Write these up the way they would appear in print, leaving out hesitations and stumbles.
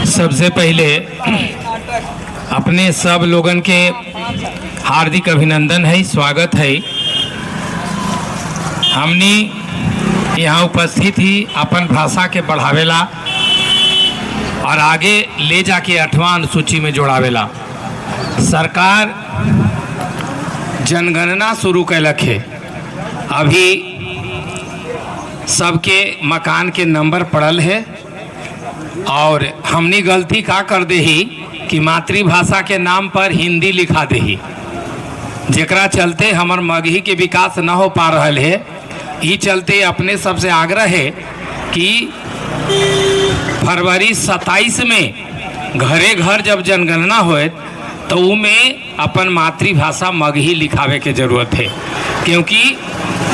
सबसे पहले अपने सब लोगन के हार्दिक अभिनंदन है, स्वागत है। हमनी यहाँ उपस्थित ही अपन भाषा के बढ़ावेला और आगे ले जाके 8वां अनुसूची में जोड़ावेला। सरकार जनगणना शुरू कैलक है। अभी सबके मकान के नंबर पड़ल है और हमनी गलती का कर दे ही कि मातृभाषा के नाम पर हिंदी लिखा दे ही, जेकरा चलते हमर मगही के विकास न हो पा रहा है। ई चलते अपने सबसे आग्रह है कि फरवरी 27 में घरे घर जब जनगणना होए तो उमें अपन मातृभाषा मगही लिखावे के जरूरत है, क्योंकि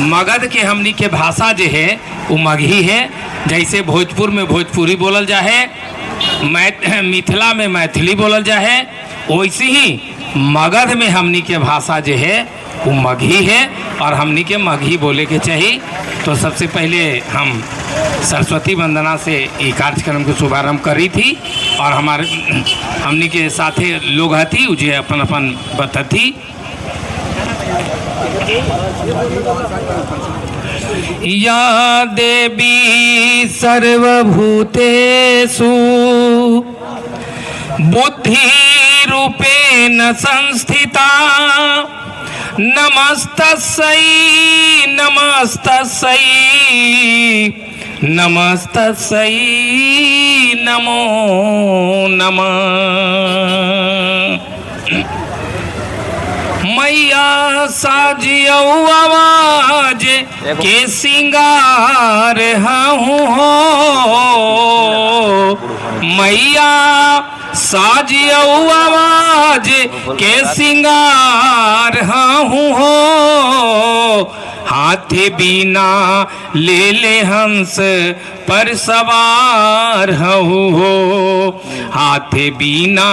मगध के हमनी के भाषा जो है वो मगही है। जैसे भोजपुर में भोजपुरी बोलल जा है, मिथिला में मैथिली बोलल जा है, वैसे ही मगध में हमनी के भाषा जो है वो मगही है और हमनी के मगही बोले के चाहिए। तो सबसे पहले हम सरस्वती वंदना से ये कार्यक्रम के शुभारंभ करी थी और हमारे हमनी के साथे लोग हती उजे अपन अपन बतती। या देवी सर्वभूतेषु बुद्धि रूपेण संस्थिता नमस्तस्यै नमस्तस्यै नमस्तस्यै नमो नमः। मैया साजियो आवाज के सिंगार हूँ हो, मैया साजियो आवाज के सिंगार हूँ हो। हाथी बीना ले ले हंस पर सवार हूँ हो, हाथी बीना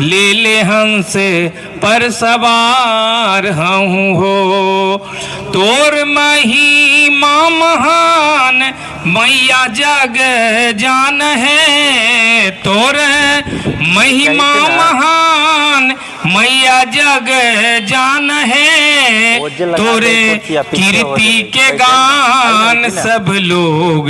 ले ले हंस पर सवार हूँ हो। तोर महिमा महान मैया जग जान है, तोर महिमा महान मैया जग जान है। तोरे कीर्ति के गान सब लोग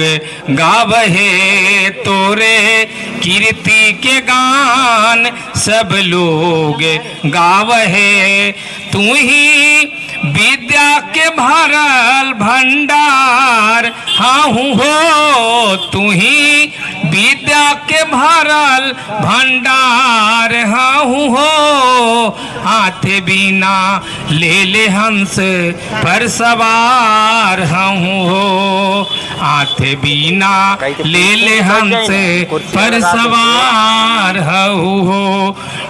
गावहे, तोरे कीर्ति के गान सब लोग गावहे। तू ही विद्या के भरल भंडार हूँ हो, तू ही विद्या के भरल भंडार हूँ हो। हाथ बिना ले ले हंस पर सवार हूँ हो, हाथ बिना ले ले हंस पर सवार हूँ हो।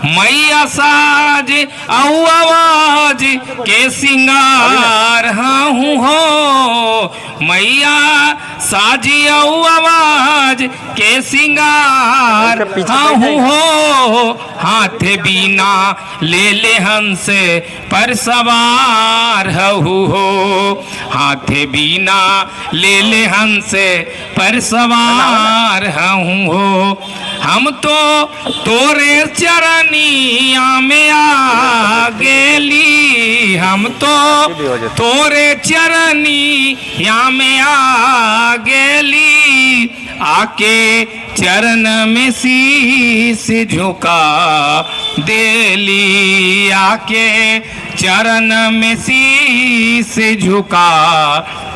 मैया साज औ आवाज के सिंगार हूँ हो, मैया साजी औ आवाज के सिंगार हूँ हो। हाथ बिना ले ले हंस पर सवार हूँ हो, हाथ बिना ले ले हंस पर सवार हूँ हो। हम तो तोरे चरनिया में आ गेली, हम तो तोरे चरनिया में आ गेली। आके चरण में शीश झुका देली, आके चरण में शीश झुका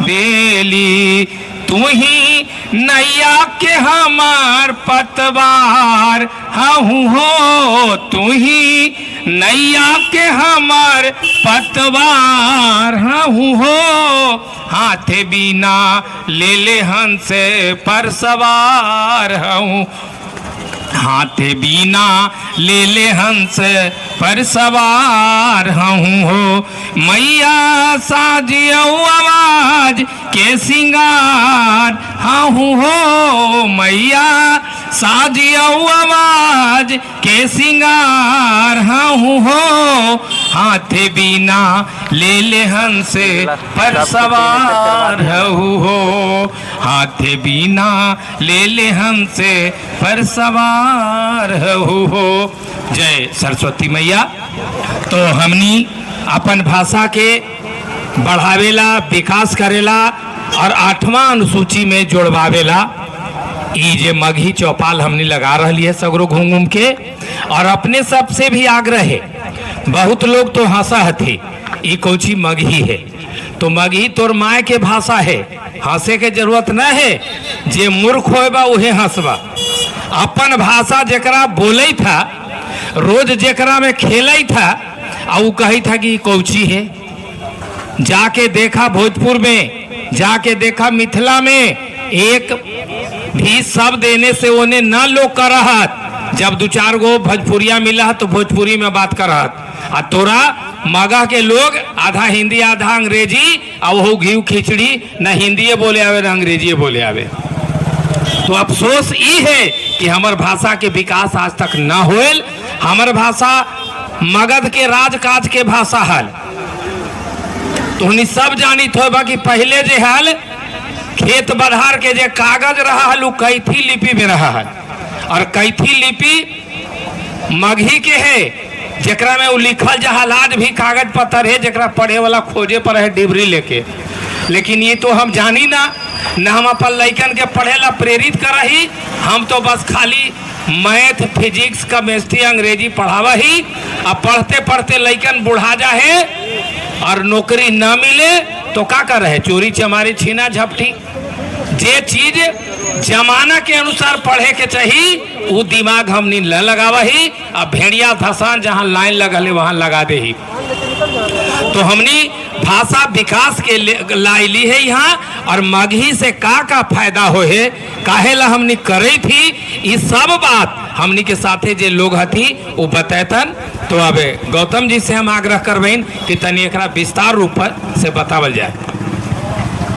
देली। तू ही नैया के हमार पतवार हूँ हो, तू ही नैया के हमार पतवार हूँ हो। हाथ बिना ले ले हंस पर सवार हूँ, हाथ बिना ले ले हंस पर सवार हूँ हो। मैया साजियो आवाज के सिंगार हूँ हो, मैया साजियो आवाज के सिंगार हूँ हो। हाथ बिना ले ले हंस पर सवार हूँ हो, हाथे बीना ले ले हमसे पर सवार हो। जय सरस्वती मैया। तो हमनी अपन भाषा के बढ़ावेला, विकास करेला और 8वां अनुसूची में जोड़वावेला ई जे मगही चौपाल हमने लगा रही है सगरो घूम घूम के। और अपने सबसे भी आग्रह है, बहुत लोग तो हंसा हथी ई कोची मगही है, तो मगही तोर माय के भाषा है, हंसे के जरूरत न है। जे मूर्ख होएबा उहे हंसबा। अपन भाषा जेकरा बोले था, रोज जेकरा में खेले था, और वो कही था कि कोची है। जाके देखा भोजपुर में, जाके देखा मिथिला में, एक भी शब्द देने से उन्हें न लोग कर रहा। जब 2-4 गो भोजपुरिया मिला तो भोजपुरी में बात कर रहा। आ तोरा मगह के लोग आधा हिंदी आधा अंग्रेजी, और वो घी खिचड़ी न हिंदी बोले आवे न अंग्रेजी बोले आवे। तो अफसोस ये है कि हमार भाषा के विकास आज तक न होल। हमार भाषा मगध के राजकाज के भाषा हल। तो हमनी सब जानी थो कि पहले जे हल खेत बधार के जे कागज रहा हल उ कैथी लिपि में रहा हल, और कैथी लिपि मगही के है, जेकरा में वो लिखल जहाल। आज भी कागज पत्थर है जेकरा पढ़े वाला खोजे पर है डिबरी लेके। लेकिन ये तो हम जानी ना, न हम अपन लइकन के पढ़ेला प्रेरित करही। हम तो बस खाली मैथ, फिजिक्स, केमिस्ट्री, अंग्रेजी पढ़ावा ही। अब पढ़ते पढ़ते लइकन बुढ़ा जा है और नौकरी न मिले तो का कर रहे, चोरी चमारी छीना झपटी। जे चीज जमाना के अनुसार पढ़े के चाहिए वो दिमाग हमनी न लगावा ही। अब भेड़िया धसान जहाँ लाइन लगल है वहाँ लगा दे ही। तो हमनी भाषा विकास के लाइली है यहाँ। और मगही से का फायदा हो है, काहे ला हमनी करे थी, ये सब बात हमनी के साथे जे लोग हथी वो बतैतन। तो अब गौतम जी से हम आग्रह करबेन कि तनी एकरा विस्तार रूप से बतावल जाए।